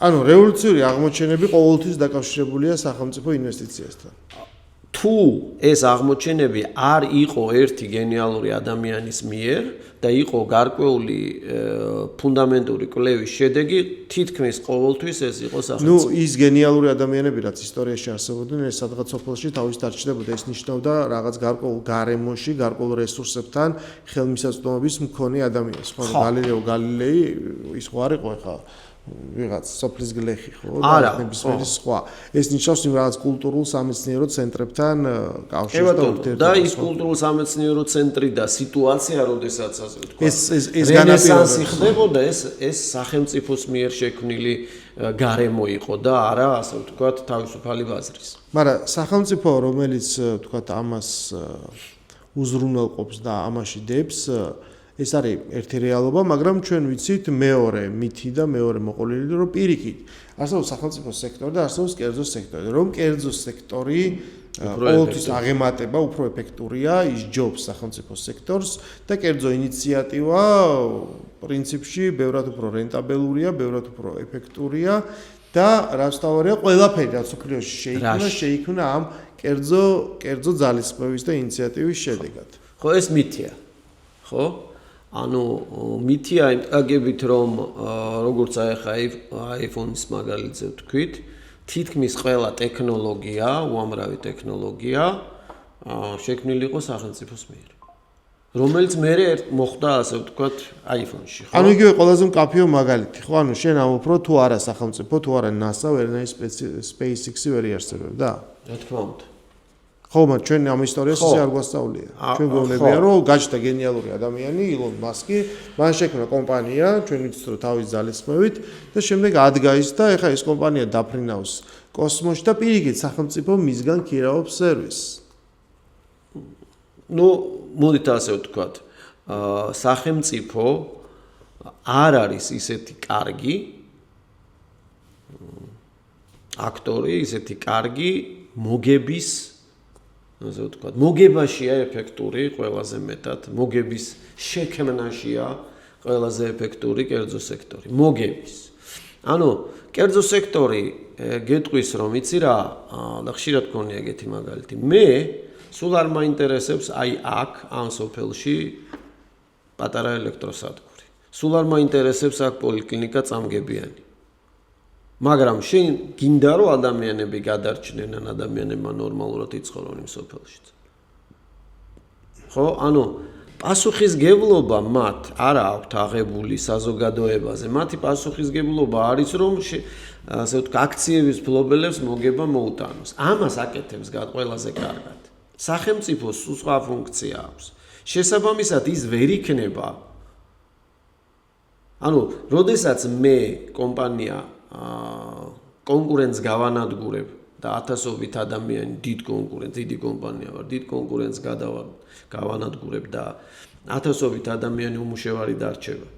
ანუ რევოლუციური აღმოჩენები ყოველთვის დაკავშირებულია სახელმწიფო ინვესტიციასთან. თუ ეს აღმოჩენები არ იყო ერთი გენიალური ადამიანის მიერ და იყო გარკვეული ფუნდამენტური კვლევის შედეგი, თითქმის ყოველთვის ეს იყო სახელმწიფო. ის გენიალური ადამიანები, რაც ისტორიაში არსებობდნენ, ეს სადღაც სოფელში თავის დარჩებოდა, ეს ნიშნავდა რაღაც გარკვეულ გარემოში, გარკვეულ რესურსებთან ხელმისაწვდომობის მქონე ადამიანს. ხო, გალილეო გალილეი ის ხო არ იყო ხა ვიღაც სოფლის გლეხი ხო და ნებისმიერი სხვა. ეს ნიშნავს იმ რაღაც კულტურულ სამეცნიერო ცენტრებთან კავშირს და ურთიერთობას. და ის კულტურულ სამეცნიერო ცენტრი და სიტუაცია, როდესაც ასე ვთქვა, ეს რენესანსი ხდებოდა, ეს სახელმწიფოს მიერ შექმნილი გარემო იყო და არა ასე ვთქვა თავისუფალი ბაზრის. მაგრამ სახელმწიფო, რომელიც ვთქვა ამას უზრუნველყოფს და ამაში დებს, ეს არის ერთი რეალობა, მაგრამ ჩვენ ვიცით მეორე მითი და მეორე მოყოლილი, რომ პირიქით არსებობს სახელმწიფო სექტორი და არსებობს კერძო სექტორი. რომ კერძო სექტორი ყოველთვის აღემატება, უფრო ეფექტურია, ის ჯობს სახელმწიფო სექტორს და კერძო ინიციატივა პრინციპში ბევრად უფრო რენტაბელურია, ბევრად უფრო ეფექტურია და რაც თავარია, ყველაფერი რაც უფლიოში შეიქმნა ამ კერძო ძალისხმევის და ინიციატივის შედეგად. ხო, ეს მითია. ხო? ანუ მითია იმ კაგებით, რომ როგორც ახლა iPhone-ის მაგალითზე ვთქვით, თითქმის ყველა ტექნოლოგია, უამრავი ტექნოლოგია შექმნილი იყო სახელმწიფოს მიერ. რომელიც მერე მოხდა, ასე ვთქვათ, iPhone-ში, ხო? ანუ იგივე ყველაზე მკაფიო მაგალითი, ხო? ანუ შენ ამოფრო თუ არა სახელმწიფო, თუ არა NASA, ვერანაირი SpaceX-ი ვერ იარსებებდა? რა თქმა უნდა. ხო, მაგრამ ჩვენ ამ ისტორიას ისე არ გვასწავლია. ჩვენ გვეუბნებიან, რომ გაჩნდა გენიალური ადამიანი, ილონ მასკი, მან შექმნა კომპანია, ჩვენ ვიცით, რომ თავის ძალისხმევით და შემდეგ ადგა ის და ეხლა ეს კომპანია დაფრინავს კოსმოსში და პირიქით სახელმწიფო მისგან ქირაობს სერვისს. ნუ, მოდით ასე ვთქვათ, სახელმწიფო არ არის ისეთი კარგი აქტორი, ისეთი კარგი მოგების ასე ვთქვათ, მოგებაშია ეფექტური ყველაზე მეტად, მოგების შექმნაშია ყველაზე ეფექტური კერძო სექტორი, მოგების. ანუ კერძო სექტორი გეტყვის, რომ იცი რა, და ხშირად გქონია ეგეთი მაგალითი. მე სულ არ მაინტერესებს აი აქ ამ სოფელში პატარა ელექტროსადგური. სულ არ მაინტერესებს აქ პოლიკლინიკა წამგებიანი. მაგრამ შენ გინდა რომ ადამიანები გადარჩნენ ან ადამიანებმა ნორმალურად იცხოვრონ იმ სოფელში. ხო, ანუ პასუხისგებლობა მათ არ აქვთ აღებული საზოგადოებაზე. მათი პასუხისგებლობა არის რომ ასე ვთქვათ აქციების ფლობელებს მოგება მოუტანოს. ამას აკეთებს ყველაზე კარგად. სახელმწიფოს სხვა ფუნქცია აქვს. შესაბამისად ის ვერ იქნება. ანუ, როდესაც მე კომპანია კონკურენტს გავანადგურებ და ათასობით ადამიანი დიდი კომპანია ვარ, დიდ კონკურენტს გავანადგურებ და ათასობით ადამიანი უმუშევარი დარჩება.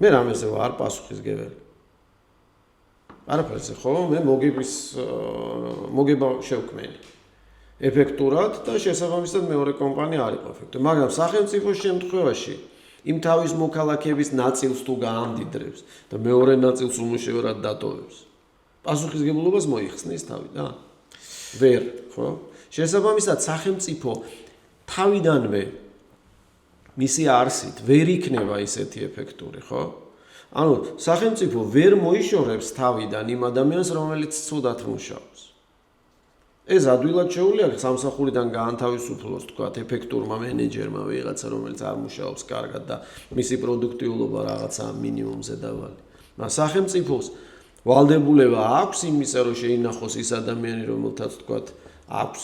მე რამეზე ვარ პასუხისგებელი. არაფერზე ხო, მე მოგება შევქმენი. ეფექტურად და შესაბამისად მეორე კომპანია არ იყო ეფექტური, მაგრამ სახელმწიფოს შემთხვევაში იმ თავის მოქალაქეების ნაწილს თუ გაამდიდრებს და მეორე ნაწილს უმუშევრად დატოვებს. პასუხისგებლობას მოიხსნის თავი და ვერ, ხო? შესაბამისად სახელმწიფო თავიდანვე მისი არსით ვერ იქნება ისეთი ეფექტური, ხო? ანუ სახელმწიფო ვერ მოიშორებს თავიდან იმ ადამიანს, რომელიც ცუდად მუშაობს. ეს ადვილად შეუძლია სამსახურიდან გაანთავისუფლოს, თქვათ, ეფექტურმა მენეჯერმა ვიღაცა, რომელიც არ მუშაობს კარგად და მისი პროდუქტიულობა რაღაცა მინიმუმზე დავალი. მაგრამ სახელმწიფოს ვალდებულება აქვს იმისა, რომ შეინახოს ის ადამიანი, რომელთაც, თქვათ, აქვს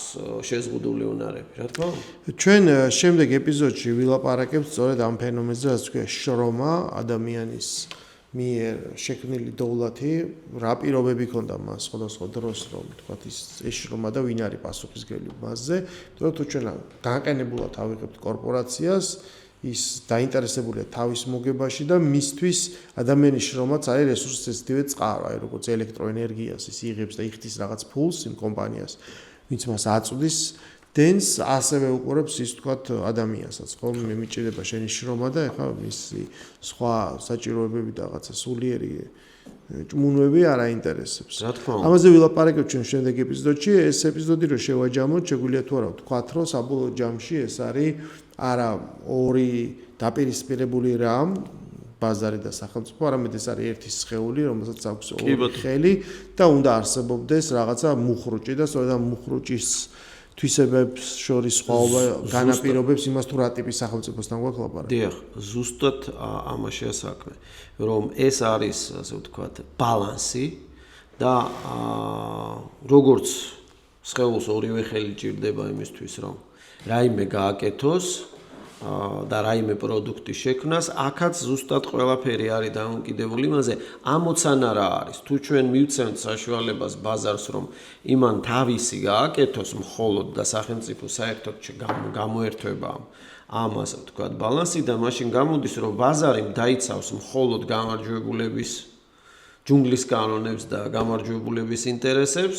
შეზღუდული უნარები, რა თქმა უნდა. ჩვენ შემდეგ ეპიზოდში ვილაპარაკებთ სწორედ ამ ფენომენზე, რაც ქვია შრომა ადამიანის მიერ შექმნილი დოვლათი რა პირობები ქონდა მას სხვადასხვა დროს რომ თქვათ ის ეშრომა და ვინ არის პასუხისმგებელი მასზე თორემ თუ ჩვენ განყენებულად ავიღებთ კორპორაციას ის დაინტერესებულია თავის მოგებაში და მისთვის ადამიანის შრომაც არის რესურსის ესეთივე წყარო აი როგორც ელექტროენერგიას ის იღებს და იხდის რაღაც ფულს იმ კომპანიას ვინც მას აწვდის დენს ასევე უყურებს ის თქვათ ადამიანსაც ხო მე მიჭირდება შენი შრომა და ეხლა მისი სხვა საჭიროებები და რაღაცა სულიერი ჭმუნვები არ აინტერესებს რა თქმა უნდა ამაზე ვილაპარაკებთ ჩვენ შემდეგ ეპიზოდში ეს ეპიზოდი რო შევაჯამოთ შეგვიძლია თუ არა ვთქვათ რომ საბოლოო ჯამში ეს არის არა ორი დაპირისპირებული რამ ბაზარი და სახელმწიფო არამედ ეს არის ერთი სხეული რომელსაც აქვს ორი ხელი და უნდა არსებობდეს რაღაცა მუხრუჭი და სწორედ ამ მუხრუჭის თვისებებს შორის სხვაობა განაპირობებს იმას თუ რა ტიპის სახელმწიფოსთან გვაქვს ლაპარაკი. დიახ, ზუსტად ამაშია საქმე, რომ ეს არის, ასე ვთქვათ, ბალანსი და როგორც სხეულს ორივე ხელი ჭირდება იმისთვის, რომ რაიმე გააკეთოს და რაიმე პროდუქტი შექმნას, აქაც ზუსტად ყველაფერი არის დამოკიდებული იმაზე, ამოცან არა არის. თუ ჩვენ მივცემთ საშუალებას ბაზარს, რომ იმან თავისი გააკეთოს მხოლოდ და სახელმწიფო საერთოდ გამოერთვება ამ ასე ვთქვათ ბალანსი და მაშინ გამოდის, რომ ბაზარი დაიცავს მხოლოდ გამარჯვებულების ჯუნგლის კანონებს და გამარჯვებულების ინტერესებს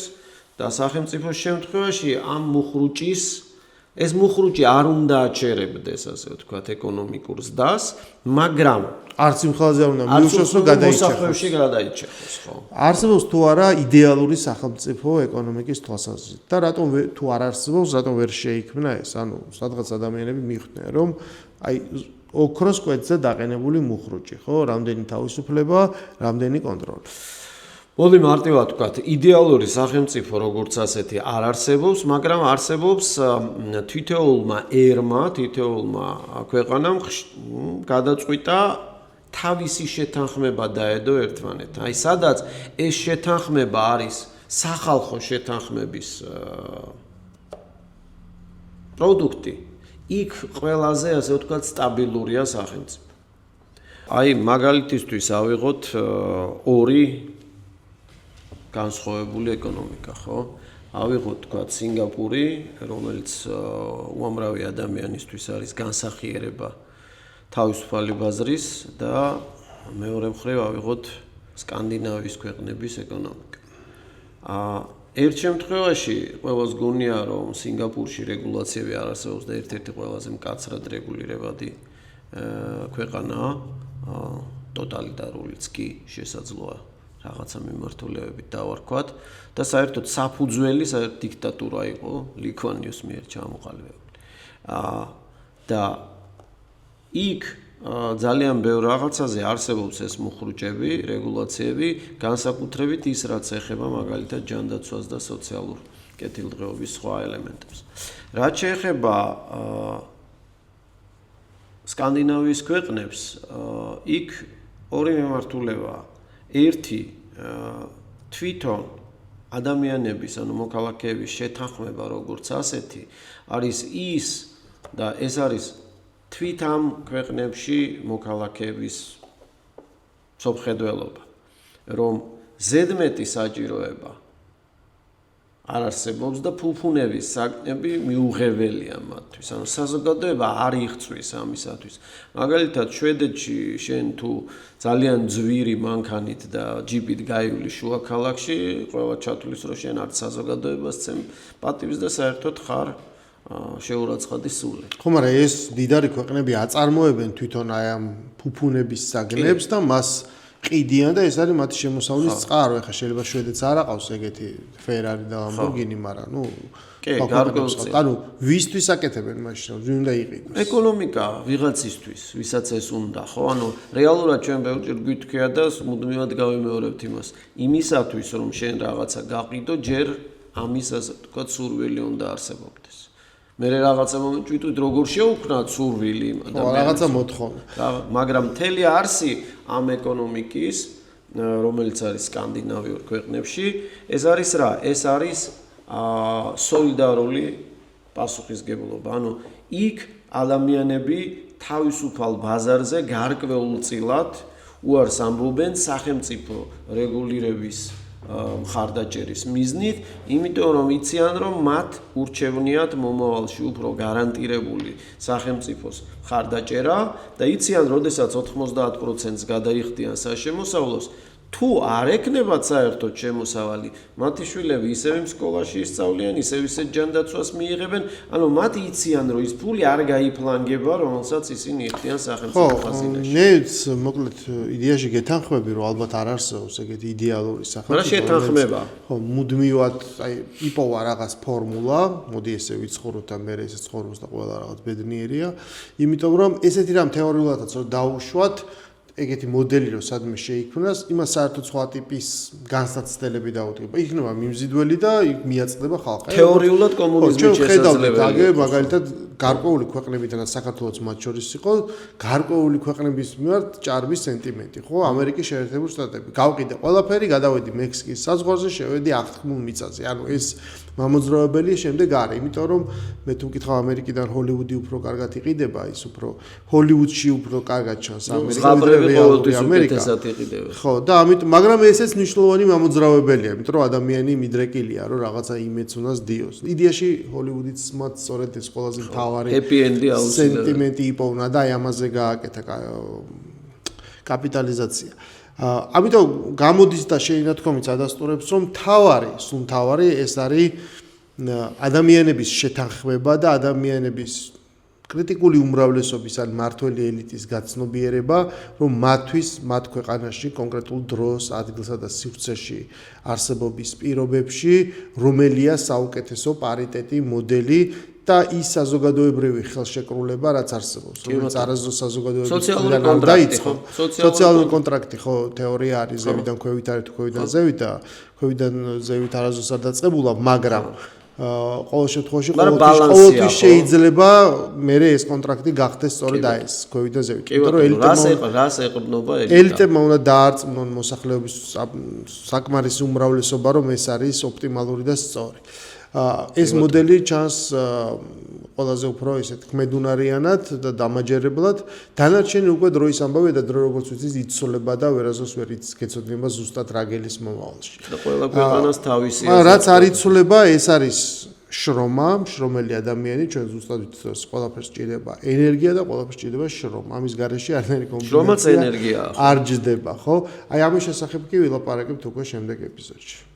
და სახელმწიფოს შემთხვევაში ამ მუხრუჭის ეს მუხრუჭი არ უნდა აჩერებდეს, ასე ვთქვათ, ეკონომიკურ ზრდას, მაგრამ არც იმ ხალხზე არ უნდა მიუშვას, რომ გადაიჭეროს, ხო? არსებობს თუ არა იდეალური სახელმწიფო ეკონომიკის თვალსაზრისით და რატომ თუ არ არსებობს, რატომ ვერ შეიქმნა ეს? ანუ სადღაც ადამიანები მიხვდნენ, რომ აი ოქროს კვეთზე დაყენებული მუხრუჭი, ხო? რამდენი თავისუფლება, რამდენი კონტროლი. მოდი მარტივად ვთქვათ, იდეალური სახელმწიფო როგორც ასეთი არ არსებობს, მაგრამ არსებობს თითოეულმა ერმა, თითოეულმა ქვეყანამ გადაწყვიტა თავისი შეთანხმება დაედო ერთმანეთთან. აი, სადაც ეს შეთანხმება არის სახალხო შეთანხმების პროდუქტი, იქ ყველაზე, ასე ვთქვათ, სტაბილურია სახელმწიფო. აი, მაგალითისთვის ავიღოთ ორი განსხვავებული ეკონომიკა, ხო? ავიღოთ, თქვათ, სინგაპური, რომელიც უამრავი ადამიანისთვის არის განსახიერება თავისუფალი ბაზრის და მეორე მხრივ ავიღოთ სკანდინავიის ქვეყნების ეკონომიკა. ერთ შემთხვევაში ყველას გონია, რომ სინგაპურში რეგულაციები არ არსებობს და ერთ-ერთი ყველაზე მკაცრად რეგულირებადი ქვეყანაა, ტოტალიტარულიც კი შესაძლოა. რაღაცა მიმართულებებით დავარქვათ და საერთოდ საფუძველი საერთოდ დიქტატურა იყო ლიქვანიოს მიერ ჩამოყალიბებული. და იქ ძალიან ბევრ რაღაცაზე არსებობს ეს მუხრუჭები, რეგულაციები, განსაკუთრებით ის რაც ეხება მაგალითად ჯანდაცვას და სოციალურ კეთილდღეობის სხვა ელემენტებს. რაც შეეხება სკანდინავიის ქვეყნებს, იქ ორი მიმართულებაა. ერთი თვითონ ადამიანების, ანუ მოქალაქეების შეთანხმება როგორც ასეთი არის ის და ეს არის თვით ამ ქვეყნებში მოქალაქეების სოფხედველობა, რომ ზედმეტი საჭიროება არ არსებობს და ფუფუნების საკნები მიუღებელია მათთვის. ანუ საზოგადოება არ იღწვის ამისათვის. მაგალითად, შვედეთში შენ თუ ძალიან ძვირი მანქანით და ჯიპით გაივლი შუა ქალაქში, ყველა ჩათვლის რომ შენ არც საზოგადოებას წემ პატივს და საერთოდ ხარ შეურაცხადი სული. ხო, მაგრამ ეს დიდარი ქვეყნები აწარმოებენ თვითონ აი ამ ფუფუნების საგნებს და მას ყიდიან და ეს არის მათი შემოსავლის წყარო. ეხლა შეიძლება შვედეთს არ აყავს ეგეთი Ferrari და Lamborghini, მაგრამ ნუ კი, გარკვეულწილად. ანუ ვისთვის აკეთებენ მაშინ, ვინ უნდა იყიდოს? ეკონომიკა ვიღაცისთვის, ვისაც ეს უნდა, ხო? ანუ რეალურად ჩვენ ბევრჯერ გვითქვია და მუდმივად გავიმეორებთ იმას. იმისათვის რომ შენ რაღაცა გაყიდო, ჯერ ამის ასე ვთქვათ სურვილი უნდა არსებობდეს. მე რაღაცა მომენტში ვიტყვით როგორ შეუქმნათ სურვილი იმ ადამიანს. რაღაცა მოთხოვნა. მაგრამ მთელი არსი ამ ეკონომიკის, რომელიც არის სკანდინავიურ ქვეყნებში, ეს არის რა? ეს არის სოლიდარული პასუხისგებლობა. ანუ იქ ადამიანები თავისუფალ ბაზარზე გარკვეულწილად უარს ამბობენ სახელმწიფო რეგულირების მხარდაჭერის მიზნით, იმიტომ რომ იციან რომ მათ ურჩევნიათ მომავალში უფრო გარანტირებული სახელმწიფოს მხარდაჭერა და იციან, როდესაც 90%-ს გადაიხდიან საშემოსავლოს, თუ არ ექნებათ საერთოდ შემოსავალი, მათი შვილები ისევ იმ სკოლაში ისწავლიან, ისევ ისეთ ჯანდაცვას მიიღებენ, ანუ მათ იციან, რომ ის ფული არ გაიფლანგება, რომელსაც ისინი იხდიან სახელმწიფო ხაზინაში. მეც მოკლედ იდეაში გეთანხმები, რომ ალბათ არ არსებობს ეგეთი იდეალური სახელმწიფო. რა შეთანხმება? ხო, მუდმივად იპოვა რაღაც ფორმულა, მოდი ესე ვიცხოვროთ და მე ესე ცხოვრობს და ყველა რაღაც ბედნიერია, იმიტომ რომ ესეთი რამ თეორიულადაც რომ დაუშვათ ეგეთი მოდელი რომ სადმე შეიქმნას, იმას საერთოდ სხვა ტიპის განსაცდელები დაუდგება. იქნება მიმზიდველი და მიაწდება ხალხი. თეორიულად კომუნიზმი შესაძლებელია. მაგალითად გარკვეული ქვეყნებიდან საქართველოს მათ შორის იყო გარკვეული ქვეყნების მიმართ ჭარბის სენტიმენტი, ხო? ამერიკის შეერთებული შტატები. გავყიდე ყველაფერი, გადავედი მექსიკის საზღვარზე, შევედი აღთქმულ მიწაზე. ანუ ეს მამოძრავებელია შემდეგ არის, იმიტომ რომ მე თუ მკითხავ ამერიკიდან ჰოლივუდი უფრო კარგად იყიდება, ის უფრო ჰოლივუდში უფრო კარგად ჩანს ამერიკა. ხო, და ამით, მაგრამ ესეც მნიშვნელოვანი მამოძრავებელია, იმიტომ რომ ადამიანი მიდრეკილია, რომ რაღაცა იმედს უნდა სდიოს. იდეაში ჰოლივუდიც მათ სწორედ ეს ყველაზე მთავარი სენტიმენტი იპოვნა და აი ამაზე გააკეთა კაპიტალიზაცია. ამიტომ გამოდის და შეინათქვამიც ადასტურებს, რომ მთავარი ეს არის ადამიანების შეთანხმება და ადამიანების კრიტიკული უმრავლესობის ან მართველი ელიტის გაცნობიერება, რომ მათთვის მათ ქვეყანაში კონკრეტულ დროს, ადგილსა და სივრცეში არსებობის პირობებში, რომელია საუკეთესო პარიტეტი, მოდელი და ის საზოგადოებრივი ხელშეკრულება, რაც არსებობს, რომელიც არასდროს საზოგადოებრივი არ დაიწყო. სოციალური კონტრაქტი ხო თეორია არის, ზევიდან ქვევით არის თუ ქვევიდან ზევით და ქვევიდან ზევით არასდროს არ დაწყებულა, მაგრამ ყოველ შემთხვევაში ყოველთვის შეიძლება მე ეს კონტრაქტი გახდეს სწორედ აი ეს ქვევიდან ზევით. იმიტომ რომ რას ეყრდნობა ელიტებმა უნდა დაარწმუნონ მოსახლეობის საკმარისი უმრავლესობა, რომ ეს არის ოპტიმალური და სწორი. ეს მოდელი ჩანს ყველაზე უფრო ისეთ ქმედუნარიანად და დამაჯერებლად. დანარჩენი უკვე დროის ამბავია და დრო როგორც ვიცით იცოლება და ვერასდროს ვერ გეცოდინება ზუსტად რა გელის მომავალში. და ყველა ქვეყანას თავისი რაც არ იცოლება, ეს არის შრომა, შრომელი ადამიანი, ჩვენ ზუსტად ვიცით, ყველაფერს ჭირდება ენერგია და ყველაფერს ჭირდება შრომა. ამის გარეშე არანაირი კომბინაცია არ ჯდება, ხო? აი ამის შესახებ კი ვილაპარაკებთ უკვე შემდეგ ეპიზოდში.